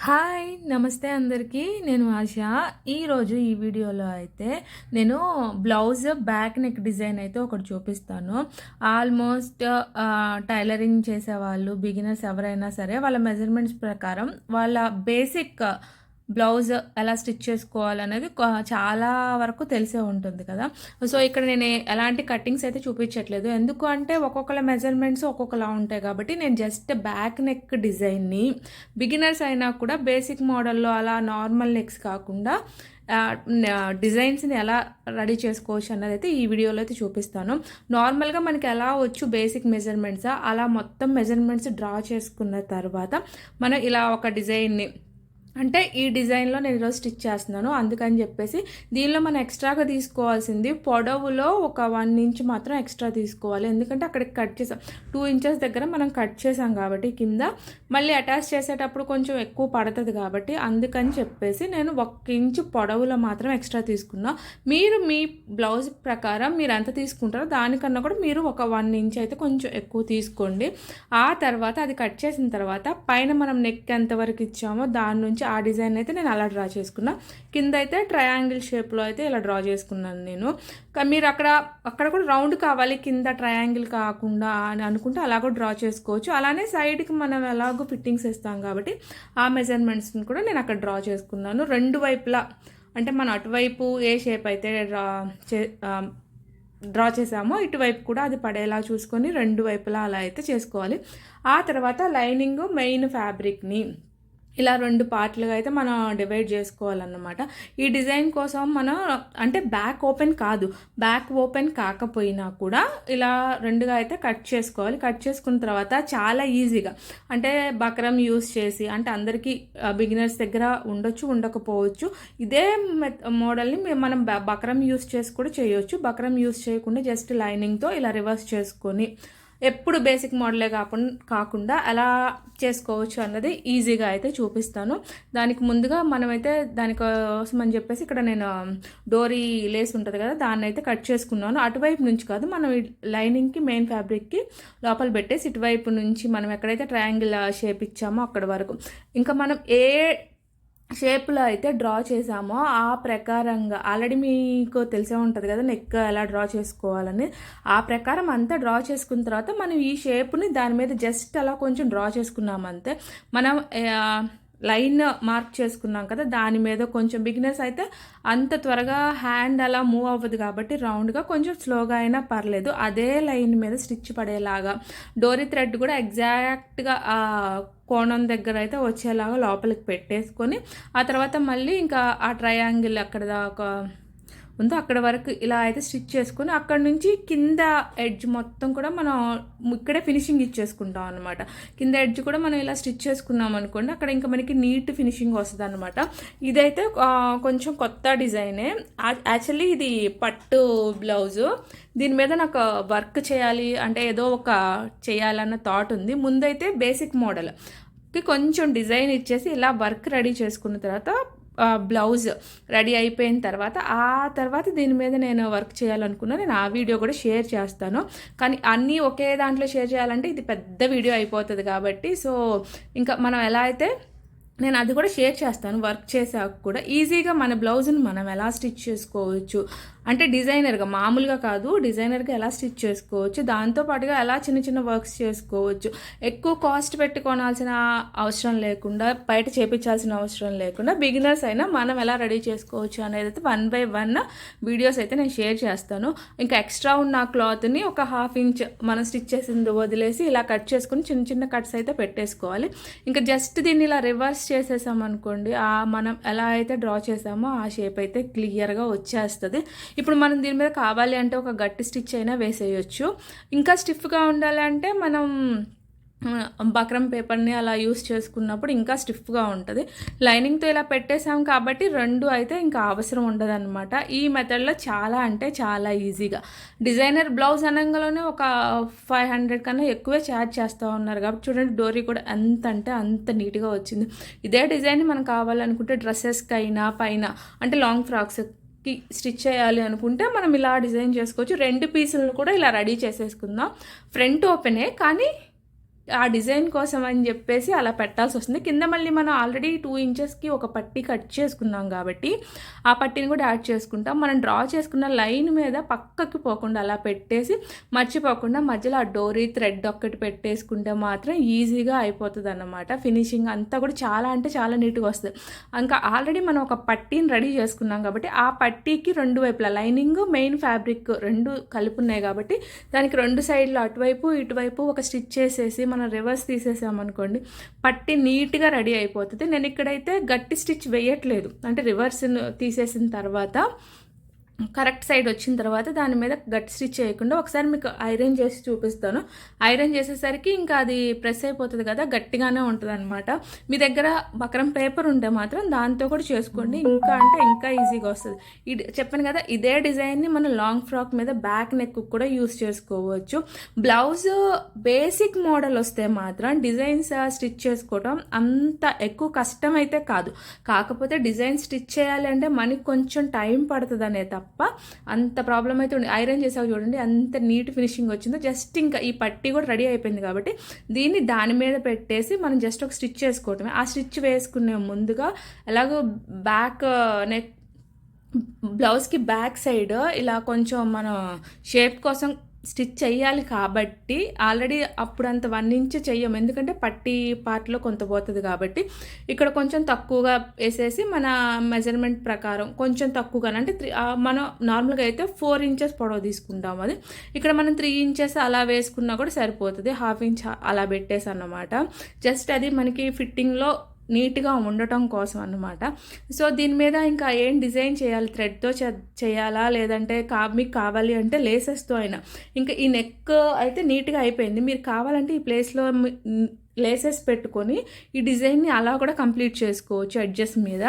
Hi నమస్తే అందరికీ. నేను ఆశ. ఈరోజు ఈ వీడియోలో అయితే నేను బ్లౌజ్ బ్యాక్ నెక్ డిజైన్ అయితే ఒకటి చూపిస్తాను. ఆల్మోస్ట్ టైలరింగ్ చేసేవాళ్ళు, బిగినర్స్ ఎవరైనా సరే వాళ్ళ మెజర్మెంట్స్ ప్రకారం వాళ్ళ బేసిక్ బ్లౌజ్ ఎలా స్టిచ్ చేసుకోవాలనేది చాలా వరకు తెలిసే ఉంటుంది కదా. సో ఇక్కడ నేను ఎలాంటి కట్టింగ్స్ అయితే చూపించట్లేదు, ఎందుకు అంటే ఒక్కొక్కల మెజర్మెంట్స్ ఒక్కొక్కలా ఉంటాయి కాబట్టి నేను జస్ట్ బ్యాక్ నెక్ డిజైన్ని బిగినర్స్ అయినా కూడా బేసిక్ మోడల్లో అలా నార్మల్ నెక్స్ కాకుండా డిజైన్స్ని ఎలా రెడీ చేసుకోవచ్చు అన్నది అయితే ఈ వీడియోలో అయితే చూపిస్తాను. నార్మల్గా మనకి ఎలా వచ్చు బేసిక్ మెజర్మెంట్స్ అలా మొత్తం మెజర్మెంట్స్ డ్రా చేసుకున్న తర్వాత మనం ఇలా ఒక డిజైన్ని అంటే ఈ డిజైన్లో నేను ఈరోజు స్టిచ్ చేస్తున్నాను, అందుకని చెప్పేసి దీనిలో మనం ఎక్స్ట్రాగా తీసుకోవాల్సింది పొడవులో ఒక 1 ఇంచ్ మాత్రం ఎక్స్ట్రా తీసుకోవాలి. ఎందుకంటే అక్కడికి కట్ చేసాం, 2 ఇంచెస్ దగ్గర మనం కట్ చేసాం కాబట్టి కింద మళ్ళీ అటాచ్ చేసేటప్పుడు కొంచెం ఎక్కువ పడుతుంది కాబట్టి అందుకని చెప్పేసి నేను 1 ఇంచ్ పొడవులో మాత్రం ఎక్స్ట్రా తీసుకున్నా. మీరు మీ బ్లౌజ్ ప్రకారం మీరు ఎంత తీసుకుంటారో దానికన్నా కూడా మీరు ఒక 1 ఇంచ్ అయితే కొంచెం ఎక్కువ తీసుకోండి. ఆ తర్వాత అది కట్ చేసిన తర్వాత పైన మనం నెక్ ఎంతవరకు ఇచ్చామో దాని నుంచి ఆ డిజైన్ అయితే నేను అలా డ్రా చేసుకున్నా. కింద అయితే ట్రయాంగిల్ షేప్లో అయితే ఇలా డ్రా చేసుకున్నాను నేను. మీరు అక్కడ కూడా రౌండ్ కావాలి, కింద ట్రయాంగిల్ కాకుండా అని అనుకుంటే అలా కూడా డ్రా చేసుకోవచ్చు. అలానే సైడ్కి మనం ఎలాగో ఫిట్టింగ్స్ ఇస్తాం కాబట్టి ఆ మెజర్మెంట్స్ని కూడా నేను అక్కడ డ్రా చేసుకున్నాను. 2 వైపులా అంటే మనం అటువైపు ఏ షేప్ అయితే డ్రా చేసామో ఇటువైపు కూడా అది పడేలా చూసుకొని 2 వైపులా అలా అయితే చేసుకోవాలి. ఆ తర్వాత లైనింగ్ మెయిన్ ఫ్యాబ్రిక్ని ఇలా 2 పార్ట్లుగా అయితే మనం డివైడ్ చేసుకోవాలన్నమాట. ఈ డిజైన్ కోసం మనం అంటే బ్యాక్ ఓపెన్ కాదు, బ్యాక్ ఓపెన్ కాకపోయినా కూడా ఇలా 2గా అయితే కట్ చేసుకోవాలి. కట్ చేసుకున్న తర్వాత చాలా ఈజీగా అంటే బక్రం యూస్ చేసి, అంటే అందరికీ బిగినర్స్ దగ్గర ఉండొచ్చు ఉండకపోవచ్చు, ఇదే మోడల్ని మనం బక్రం యూస్ చేసి కూడా చేయొచ్చు. బక్రం యూస్ చేయకుండా జస్ట్ లైనింగ్తో ఇలా రివర్స్ చేసుకొని ఎప్పుడు బేసిక్ మోడలే కాకుండా ఎలా చేసుకోవచ్చు అన్నది ఈజీగా అయితే చూపిస్తాను. దానికి ముందుగా మనమైతే దానికోసం అని చెప్పేసి ఇక్కడ నేను డోరీ లేస్ ఉంటుంది కదా, దాన్ని అయితే కట్ చేసుకున్నాను. అటువైపు నుంచి కాదు, మనం లైనింగ్కి మెయిన్ ఫ్యాబ్రిక్కి లోపల పెట్టేసి ఇటువైపు నుంచి మనం ఎక్కడైతే ట్రయాంగిల్ షేప్ ఇచ్చామో అక్కడ వరకు ఇంకా మనం ఏ షేప్లో అయితే డ్రా చేసామో ఆ ప్రకారంగా ఆల్రెడీ మీకు తెలిసే ఉంటుంది కదా నెక్ ఎలా డ్రా చేసుకోవాలని. ఆ ప్రకారం అంతా డ్రా చేసుకున్న తర్వాత మనం ఈ షేప్ని దాని మీద జస్ట్ అలా కొంచెం డ్రా చేసుకున్నామంతే. మనం లైన్ మార్క్ చేసుకున్నాం కదా, దాని మీద కొంచెం బిగినర్స్ అయితే అంత త్వరగా హ్యాండ్ అలా మూవ్ అవ్వదు కాబట్టి రౌండ్గా కొంచెం స్లోగా అయినా పర్లేదు అదే లైన్ మీద స్టిచ్ పడేలాగా డోరీ థ్రెడ్ కూడా ఎగ్జాక్ట్గా కోణం దగ్గర అయితే వచ్చేలాగా లోపలికి పెట్టేసుకొని ఆ తర్వాత మళ్ళీ ఇంకా ఆ ట్రయాంగిల్ అక్కడ దాకా ఉందో అక్కడ వరకు ఇలా అయితే స్టిచ్ చేసుకొని అక్కడ నుంచి కింద ఎడ్జ్ మొత్తం కూడా మనం ఇక్కడే ఫినిషింగ్ ఇచ్చేసుకుంటాం అనమాట. కింద ఎడ్జ్ కూడా మనం ఇలా స్టిచ్ చేసుకున్నాం అనుకోండి, అక్కడ ఇంకా మనకి నీట్ ఫినిషింగ్ వస్తుంది అనమాట. ఇదైతే కొంచెం కొత్త డిజైనే. యాక్చువల్లీ ఇది పట్టు బ్లౌజు, దీని మీద నాకు వర్క్ చేయాలి అంటే ఏదో ఒక చేయాలన్న థాట్ ఉంది. ముందైతే బేసిక్ మోడల్కి కొంచెం డిజైన్ ఇచ్చేసి ఇలా వర్క్ రెడీ చేసుకున్న తర్వాత బ్లౌజ్ రెడీ అయిపోయిన తర్వాత ఆ తర్వాత దీని మీద నేను వర్క్ చేయాలనుకున్నా. నేను ఆ వీడియో కూడా షేర్ చేస్తాను, కానీ అన్నీ ఒకే దాంట్లో షేర్ చేయాలంటే ఇది పెద్ద వీడియో అయిపోతుంది కాబట్టి సో ఇంకా మనం ఎలా అయితే నేను అది కూడా షేర్ చేస్తాను. వర్క్ చేసాక కూడా ఈజీగా మన బ్లౌజ్ని మనం ఎలా స్టిచ్ చేసుకోవచ్చు అంటే డిజైనర్గా, మామూలుగా కాదు డిజైనర్గా ఎలా స్టిచ్ చేసుకోవచ్చు, దాంతోపాటుగా ఎలా చిన్న చిన్న వర్క్స్ చేసుకోవచ్చు, ఎక్కువ కాస్ట్ పెట్టుకోవాల్సిన అవసరం లేకుండా, బయట చేపించాల్సిన అవసరం లేకుండా బిగినర్స్ అయినా మనం ఎలా రెడీ చేసుకోవచ్చు అనేది అయితే 1 by 1 వీడియోస్ అయితే నేను షేర్ చేస్తాను. ఇంకా ఎక్స్ట్రా ఉన్న క్లాత్ని ఒక 1/2 ఇంచ్ మనం స్టిచ్ చేసింది వదిలేసి ఇలా కట్ చేసుకుని చిన్న చిన్న కట్స్ అయితే పెట్టేసుకోవాలి. ఇంకా జస్ట్ దీన్ని ఇలా రివర్స్ చేసేసామనుకోండి, మనం ఎలా అయితే డ్రా చేసామో ఆ షేప్ అయితే క్లియర్గా వచ్చేస్తుంది. ఇప్పుడు మనం దీని మీద కావాలి అంటే ఒక గట్టి స్టిచ్ అయినా వేసేయచ్చు. ఇంకా స్టిఫ్గా ఉండాలి అంటే మనం బక్రం పేపర్ని అలా యూస్ చేసుకున్నప్పుడు ఇంకా స్టిఫ్గా ఉంటుంది. లైనింగ్తో ఇలా పెట్టేసాం కాబట్టి 2 అయితే ఇంకా అవసరం ఉండదు అనమాట. ఈ మెథడ్లో చాలా అంటే చాలా ఈజీగా డిజైనర్ బ్లౌజ్ అనగానే ఒక 500 కన్నా ఎక్కువే ఛార్జ్ చేస్తూ ఉన్నారు కాబట్టి చూడండి డోరీ కూడా ఎంత అంటే అంత నీట్గా వచ్చింది. ఇదే డిజైన్ మనం కావాలనుకుంటే డ్రెస్సెస్కి అయినా పైన అంటే లాంగ్ ఫ్రాక్స్ స్టిచ్ చేయాలి అనుకుంటే మనం ఇలా డిజైన్ చేసుకోవచ్చు. 2 పీసులను కూడా ఇలా రెడీ చేసేసుకుందాం. ఫ్రంట్ ఓపెనే కానీ ఆ డిజైన్ కోసం అని చెప్పేసి అలా పెట్టాల్సి వస్తుంది. కింద మళ్ళీ మనం ఆల్రెడీ 2 ఇంచెస్కి ఒక పట్టీ కట్ చేసుకున్నాం కాబట్టి ఆ పట్టీని కూడా యాడ్ చేసుకుంటాం. మనం డ్రా చేసుకున్న లైన్ మీద పక్కకి పోకుండా అలా పెట్టేసి మర్చిపోకుండా మధ్యలో ఆ డోరీ థ్రెడ్ ఒక్కటి పెట్టేసుకుంటే మాత్రం ఈజీగా అయిపోతుంది అన్నమాట. ఫినిషింగ్ అంతా కూడా చాలా అంటే చాలా నీట్గా వస్తుంది. ఇంకా ఆల్రెడీ మనం ఒక పట్టీని రెడీ చేసుకున్నాం కాబట్టి ఆ పట్టీకి 2 వైపులా లైనింగ్ మెయిన్ ఫ్యాబ్రిక్ 2 కలిపి ఉన్నాయి కాబట్టి దానికి 2 సైడ్లు అటువైపు ఇటువైపు ఒక స్టిచ్ చేసేసి మనం రివర్స్ తీసేసామనుకోండి పట్టి నీట్గా రెడీ అయిపోతుంది. నేను ఇక్కడైతే గట్టి స్టిచ్ వేయట్లేదు, అంటే రివర్స్ తీసేసిన తర్వాత కరెక్ట్ సైడ్ వచ్చిన తర్వాత దాని మీద గట్టి స్టిచ్ చేయకుండా ఒకసారి మీకు ఐరన్ చేసి చూపిస్తాను. ఐరన్ చేసేసరికి ఇంకా అది ప్రెస్ అయిపోతుంది కదా, గట్టిగానే ఉంటుంది అనమాట. మీ దగ్గర బక్రం పేపర్ ఉంటే మాత్రం దాంతో కూడా చేసుకోండి, ఇంకా అంటే ఇంకా ఈజీగా వస్తుంది. చెప్పాను కదా, ఇదే డిజైన్ని మనం లాంగ్ ఫ్రాక్ మీద బ్యాక్ నెక్ కూడా యూస్ చేసుకోవచ్చు. బ్లౌజ్ బేసిక్ మోడల్ వస్తే మాత్రం డిజైన్స్ స్టిచ్ చేసుకోవడం అంత ఎక్కువ కష్టం అయితే కాదు. కాకపోతే డిజైన్ స్టిచ్ చేయాలి అంటే మనకి కొంచెం టైం పడుతుంది అనే తప్ప అంత ప్రాబ్లం అయితే ఉంది. ఐరన్ చేసాక చూడండి అంత నీట్ ఫినిషింగ్ వచ్చిందో. జస్ట్ ఇంకా ఈ పట్టీ కూడా రెడీ అయిపోయింది కాబట్టి దీన్ని దాని మీద పెట్టేసి మనం జస్ట్ ఒక స్టిచ్ చేసుకోవటమే. ఆ స్టిచ్ వేసుకునే ముందుగా ఎలాగో బ్యాక్ నెక్ బ్లౌజ్కి బ్యాక్ సైడ్ ఇలా కొంచెం మనం షేప్ కోసం స్టిచ్ చేయాలి కాబట్టి ఆల్రెడీ అప్పుడు అంత 1 ఇంచ్ చెయ్యము, ఎందుకంటే పట్టీ పార్ట్లో కొంత పోతుంది కాబట్టి ఇక్కడ కొంచెం తక్కువగా వేసేసి మన మెజర్మెంట్ ప్రకారం కొంచెం తక్కువగా అంటే మనం నార్మల్గా అయితే 4 ఇంచెస్ పొడవు తీసుకుంటాం. అది ఇక్కడ మనం 3 ఇంచెస్ అలా వేసుకున్నా కూడా సరిపోతుంది. 1/2 ఇంచ్ అలా పెట్టేసి అన్నమాట. జస్ట్ అది మనకి ఫిట్టింగ్లో నీట్గా ఉండటం కోసం అన్నమాట. సో దీని మీద ఇంకా ఏం డిజైన్ చేయాలి, థ్రెడ్తో చేయాలా లేదంటే మీకు కావాలి అంటే లేసెస్తో అయినా. ఇంకా ఈ నెక్ అయితే నీట్గా అయిపోయింది. మీరు కావాలంటే ఈ ప్లేస్లో లేసెస్ పెట్టుకొని ఈ డిజైన్ని అలా కూడా కంప్లీట్ చేసుకోవచ్చు ఎడ్జెస్ మీద.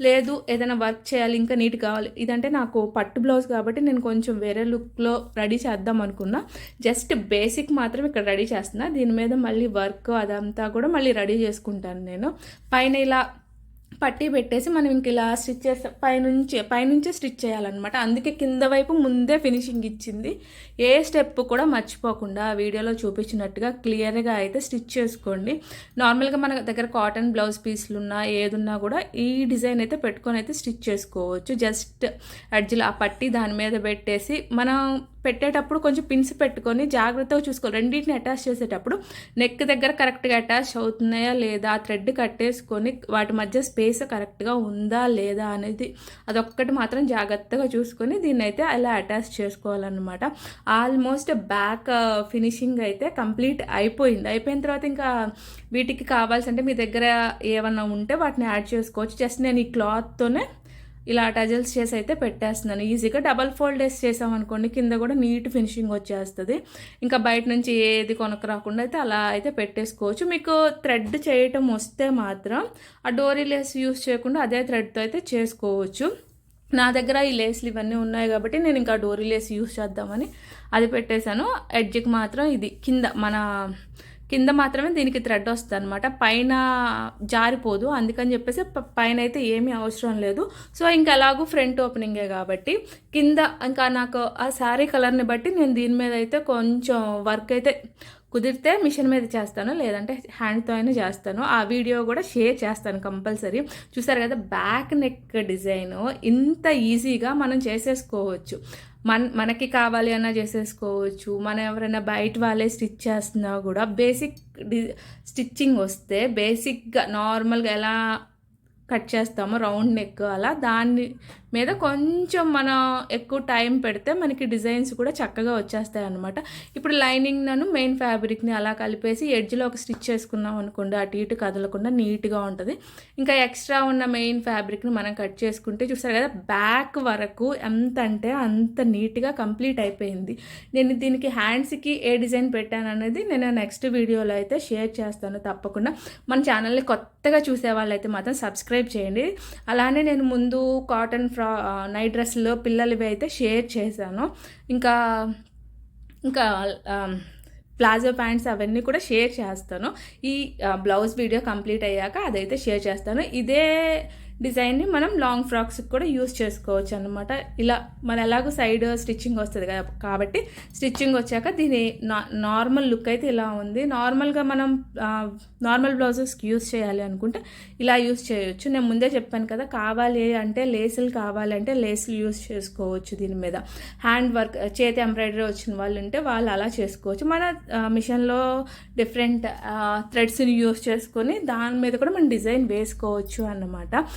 లేదు ఏదైనా వర్క్ చేయాలి ఇంకా నీట్ కావాలి, ఇదంటే నాకు పట్టు బ్లౌజ్ కాబట్టి నేను కొంచెం వేరే లుక్లో రెడీ చేద్దాం అనుకున్నా. జస్ట్ బేసిక్ మాత్రం ఇక్కడ రెడీ చేస్తున్నా. దీని మీద మళ్ళీ వర్క్ అదంతా కూడా మళ్ళీ రెడీ చేసుకుంటాను నేను. పైన ఇలా పట్టీ పెట్టేసి మనం ఇంక ఇలా స్టిచ్ చేస్తే పైనుంచే స్టిచ్ చేయాలన్నమాట. అందుకే కింద వైపు ముందే ఫినిషింగ్ ఇచ్చింది. ఏ స్టెప్ కూడా మర్చిపోకుండా వీడియోలో చూపించినట్టుగా క్లియర్గా అయితే స్టిచ్ చేసుకోండి. నార్మల్గా మన దగ్గర కాటన్ బ్లౌజ్ పీస్లు ఉన్నా ఏదున్నా కూడా ఈ డిజైన్ అయితే పెట్టుకొని అయితే స్టిచ్ చేసుకోవచ్చు. జస్ట్ అడ్జలు ఆ పట్టీ దాని మీద పెట్టేసి మనం పెట్టేటప్పుడు కొంచెం పిన్స్ పెట్టుకొని జాగ్రత్తగా చూసుకోవాలి. రెండింటిని అటాచ్ చేసేటప్పుడు నెక్ దగ్గర కరెక్ట్గా అటాచ్ అవుతున్నాయా లేదా, థ్రెడ్ కట్టేసుకొని వాటి మధ్య స్పేస్ కరెక్ట్గా ఉందా లేదా అనేది అదొక్కటి మాత్రం జాగ్రత్తగా చూసుకొని దీన్ని అయితే అలా అటాచ్ చేసుకోవాలన్నమాట. ఆల్మోస్ట్ బ్యాక్ ఫినిషింగ్ అయితే కంప్లీట్ అయిపోయిన తర్వాత ఇంకా వీటికి కావాల్సి అంటే మీ దగ్గర ఏమన్నా ఉంటే వాటిని యాడ్ చేసుకోవచ్చు. జస్ట్ నేను ఈ క్లాత్తోనే ఇలా టజల్స్ చేసి అయితే పెట్టేస్తున్నాను. ఈజీగా డబల్ ఫోల్డ్ వేసి చేసామనుకోండి కింద కూడా నీట్ ఫినిషింగ్ వచ్చేస్తుంది. ఇంకా బయట నుంచి ఏది కొనక రాకుండా అయితే అలా అయితే పెట్టేసుకోవచ్చు. మీకు థ్రెడ్ చేయటం వస్తే మాత్రం ఆ డోరీ లేస్ యూస్ చేయకుండా అదే థ్రెడ్తో అయితే చేసుకోవచ్చు. నా దగ్గర ఈ లేస్లు ఇవన్నీ ఉన్నాయి కాబట్టి నేను ఇంకా డోరీ లేస్ యూస్ చేద్దామని అది పెట్టేశాను. ఎడ్జ్కి మాత్రం ఇది కింద మాత్రమే దీనికి థ్రెడ్ వస్తుంది అనమాట, పైన జారిపోదు. అందుకని చెప్పేసి పైన అయితే ఏమీ అవసరం లేదు. సో ఇంకా అలాగూ ఫ్రంట్ ఓపెనింగే కాబట్టి కింద ఇంకా నాకు ఆ శారీ కలర్ని బట్టి నేను దీని మీద అయితే కొంచెం వర్క్ అయితే కుదిరితే మిషన్ మీద చేస్తాను, లేదంటే హ్యాండ్తో అయినా చేస్తాను. ఆ వీడియో కూడా షేర్ చేస్తాను కంపల్సరీ. చూసారు కదా బ్యాక్ నెక్ డిజైను ఇంత ఈజీగా మనం చేసేసుకోవచ్చు. మనకి కావాలి అన్నా చేసేసుకోవచ్చు. మనం ఎవరైనా బయట వాళ్ళే స్టిచ్ చేస్తున్నా కూడా బేసిక్ స్టిచ్చింగ్ వస్తే బేసిక్గా నార్మల్గా ఎలా కట్ చేస్తామో రౌండ్ నెక్ అలా దాని మీద కొంచెం మనం ఎక్కువ టైం పెడితే మనకి డిజైన్స్ కూడా చక్కగా వచ్చేస్తాయి అన్నమాట. ఇప్పుడు లైనింగ్ నన్ను మెయిన్ ఫ్యాబ్రిక్ని అలా కలిపేసి ఎడ్జ్లో ఒక స్టిచ్ చేసుకున్నాం అనుకోండి, అటు ఇటు కదలకుండా నీట్గా ఉంటుంది. ఇంకా ఎక్స్ట్రా ఉన్న మెయిన్ ఫ్యాబ్రిక్ని మనం కట్ చేసుకుంటే చూస్తారు కదా బ్యాక్ వరకు ఎంత అంటే అంత నీట్గా కంప్లీట్ అయిపోయింది. నేను దీనికి హ్యాండ్స్కి ఏ డిజైన్ పెట్టాను అనేది నేను నెక్స్ట్ వీడియోలో అయితే షేర్ చేస్తాను తప్పకుండా. మన ఛానల్ని కొత్తగా చూసే వాళ్ళైతే మాత్రం సబ్స్క్రైబ్ చేయండి. అలానే నేను ముందు కాటన్ నైట్ డ్రెస్లో పిల్లలవి అయితే షేర్ చేశాను. ఇంకా ప్లాజో ప్యాంట్స్ అవన్నీ కూడా షేర్ చేస్తాను. ఈ బ్లౌజ్ వీడియో కంప్లీట్ అయ్యాక అదైతే షేర్ చేస్తాను. ఇదే డిజైన్ని మనం లాంగ్ ఫ్రాక్స్కి కూడా యూస్ చేసుకోవచ్చు అనమాట. ఇలా మన ఎలాగో సైడ్ స్టిచ్చింగ్ వస్తుంది కదా, కాబట్టి స్టిచ్చింగ్ వచ్చాక దీని నార్మల్ లుక్ అయితే ఇలా ఉంది. నార్మల్గా మనం నార్మల్ బ్లౌజెస్కి యూస్ చేయాలి అనుకుంటే ఇలా యూస్ చేయొచ్చు. నేను ముందే చెప్పాను కదా, కావాలి అంటే లేసులు కావాలంటే లేసులు యూస్ చేసుకోవచ్చు. దీని మీద హ్యాండ్ వర్క్ చేతి ఎంబ్రాయిడరీ వచ్చిన వాళ్ళు ఉంటే వాళ్ళు అలా చేసుకోవచ్చు. మన మిషన్లో డిఫరెంట్ థ్రెడ్స్ని యూస్ చేసుకొని దాని మీద కూడా మనం డిజైన్ వేసుకోవచ్చు అన్నమాట.